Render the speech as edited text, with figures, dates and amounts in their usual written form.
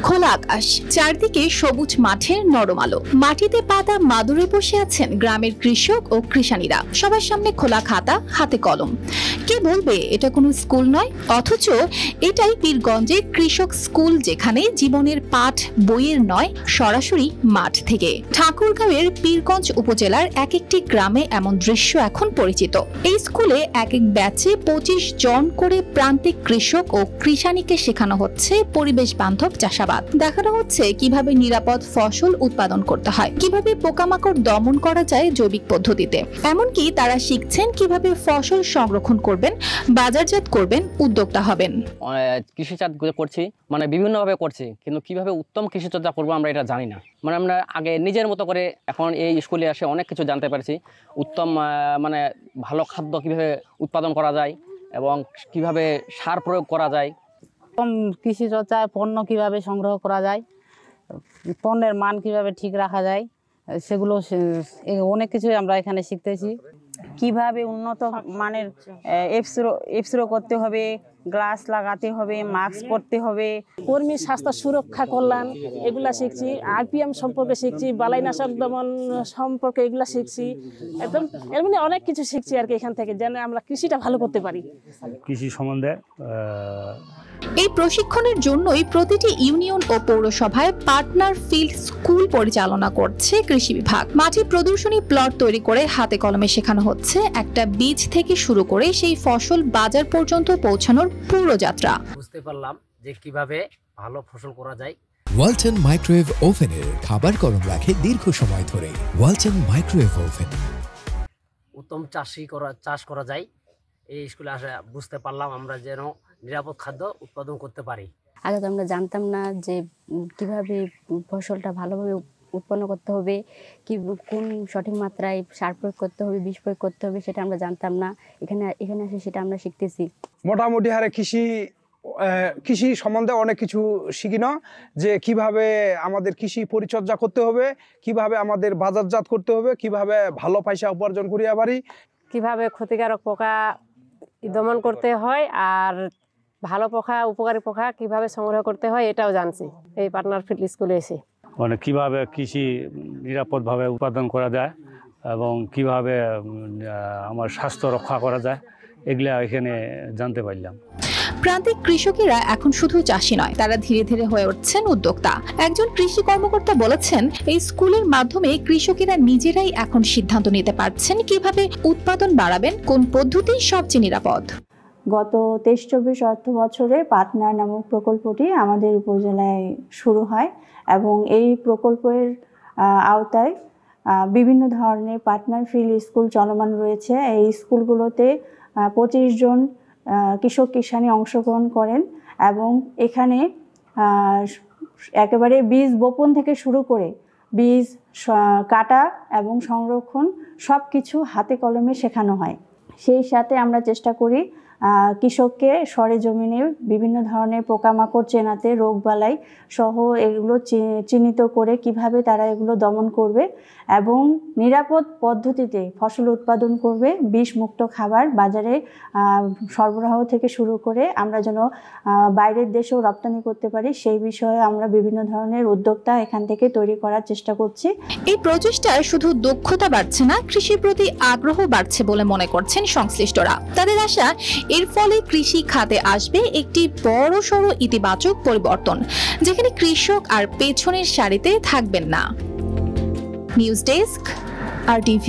খোলা আকাশ, চারদিকে সবুজ মাঠের নরম আলো, মাটিতে পাতা মাদুরে বসে আছেন গ্রামের কৃষক ও কৃষানীরা। সবার সামনে খোলা খাতা, হাতে কলম। কে বলবে এটা কোনো স্কুল নয়, অথচ এটাই পীরগঞ্জের কৃষক স্কুল, যেখানে জীবনের পাঠ বইয়ের নয়, সরাসরি মাঠ থেকে। ঠাকুরগাঁওয়ের পীরগঞ্জ উপজেলার এক একটি গ্রামে এমন দৃশ্য এখন পরিচিত। এই স্কুলে এক এক ব্যাচে 25 জন করে প্রান্তিক কৃষক ও কৃষানীকে শেখানো হচ্ছে পরিবেশ বান্ধব চাষাবাদ। দেখানো হচ্ছে কিভাবে নিরাপদ ফসল উৎপাদন করতে হয়, কিভাবে পোকামাকড় দমন করা যায় জৈবিক পদ্ধতিতে। এমনকি তারা শিখছেন কিভাবে ফসল সংরক্ষণ করবেন, বাজারজাত করবেন, উদ্যোক্তা হবেন। কৃষিজাত করছি, মানে বিভিন্নভাবে করছি, কিন্তু কিভাবে উত্তম কৃষিচর্চা করবো আমরা এটা জানি না। মানে আমরা আগে নিজের মতো করে, এখন এই স্কুলে এসে অনেক কিছু জানতে পারছি। উত্তম মানে ভালো খাদ্য কিভাবে উৎপাদন করা যায় এবং কিভাবে সার প্রয়োগ করা যায়। কৃষিচর্চায় পণ্য কিভাবে সংগ্রহ করা যায়, পণ্যের মান কিভাবে ঠিক রাখা যায়, সেগুলো অনেক কিছুই আমরা এখানে শিখতেছি। কিভাবে উন্নত মানের এফসিরো করতে হবে, গ্লাস লাগাতে হবে, মাস্ক পরতে হবে, কর্মী স্বাস্থ্য সুরক্ষা কল্যাণ এগুলা শিখছি, আরপিএম সম্পর্কে শিখছি, বালাইনাশক দমন সম্পর্কে এগুলা শিখছি। একদম এর মানে অনেক কিছু শিখছি আর কি এখান থেকে, যেন আমরা কৃষিটা ভালো করতে পারি। কৃষি সম্বন্ধে এই প্রশিক্ষণের জন্যই প্রতিটি ইউনিয়ন ও পৌরসভায় পার্টনার ফিল্ড স্কুল পরিচালনা করছে কৃষি বিভাগ। মাঠে প্রদর্শনী প্লট তৈরি করে হাতে কলমে শেখানো হচ্ছে একটা বীজ থেকে শুরু করে সেই ফসল বাজার পর্যন্ত পৌঁছানোর পুরো যাত্রা। বুঝতে পারলাম যে কিভাবে ভালো ফসল করা যায়। ওয়ালটন মাইক্রোওয়েভ ওভেনের খাবার গরম রাখে দীর্ঘ সময় ধরে। Walton microwave oven. উত্তম চাষ করা যায়। এই স্কুলে আসা বুঝতে পারলাম আমরা যেন নিরাপদ খাদ্য উৎপাদন করতে পারি। আগে তো আমরা জানতাম না যে কিভাবে ফসলটা ভালোভাবে উৎপন্ন করতে হবে, কি কোন সঠিক মাত্রায় সার প্রয়োগ করতে হবে, বিষ প্রয়োগ করতে হবে, সেটা আমরা জানতাম না। এখানে এসে সেটা আমরা শিখতেছি। মোটামুটি হারে কৃষি সম্বন্ধে অনেক কিছু শিখি না, যে কিভাবে আমাদের কৃষি পরিচর্যা করতে হবে, কিভাবে আমাদের বাজারজাত করতে হবে, কিভাবে ভালো পয়সা উপার্জন করিয়া পারি, কিভাবে ক্ষতিকারক পোকা দমন করতে হয়, আর ভালো পোকা উপকারী পোকা কিভাবে সংগ্রহ করতে হয়, এটাও জানছি এই পার্টনার ফিল্ড স্কুলে এসে। মানে কিভাবে কৃষি নিরাপদভাবে উৎপাদন করা যায় এবং কিভাবে আমার স্বাস্থ্য রক্ষা করা যায়, এগুলা এখানে জানতে পারলাম। প্রান্তিক কৃষকেরা এখন শুধু চাষি নয়, তারা ধীরে ধীরে হয়ে উঠছেন উদ্যোক্তা। একজন কৃষি কর্মকর্তা বলেছেন, এই স্কুলের মাধ্যমে কৃষকেরা নিজেরাই এখন সিদ্ধান্ত নিতে পারছেন কিভাবে উৎপাদন বাড়াবেন, কোন পদ্ধতি সবচেয়ে নিরাপদ। গত 23-24 অর্থ বছরে পার্টনার নামক প্রকল্পটি আমাদের উপজেলায় শুরু হয় এবং এই প্রকল্পের আওতায় বিভিন্ন ধরনের পার্টনার ফিল্ড স্কুল চলমান রয়েছে। এই স্কুলগুলোতে 25 জন কৃষক কিষানী অংশগ্রহণ করেন এবং এখানে একেবারে বীজ বপন থেকে শুরু করে বীজ কাটা এবং সংরক্ষণ সব কিছু হাতে কলমে শেখানো হয়। সেই সাথে আমরা চেষ্টা করি কৃষককে সরেজমিনে বিভিন্ন ধরনের পোকামাকড় চেনাতে, রোগবালাই সহ এগুলো চিহ্নিত করে কিভাবে তারা এগুলো দমন করবে এবং নিরাপদ পদ্ধতিতে ফসল উৎপাদন করবে, বিষমুক্ত খাবার বাজারে সরবরাহ থেকে শুরু করে আমরা যেন বাইরের দেশেও রপ্তানি করতে পারি, সেই বিষয়ে আমরা বিভিন্ন ধরনের উদ্যোক্তা এখান থেকে তৈরি করার চেষ্টা করছি। এই প্রচেষ্টায় শুধু দক্ষতা বাড়ছে না, কৃষির প্রতি আগ্রহ বাড়ছে বলে মনে করছেন সংশ্লিষ্টরা। তাদের আশা, এর ফলে কৃষি খাতে আসবে একটি বড়সড় ইতিবাচক পরিবর্তন, যেখানে কৃষক আর পেছনের সারিতে থাকবেন না। News desk, RTV।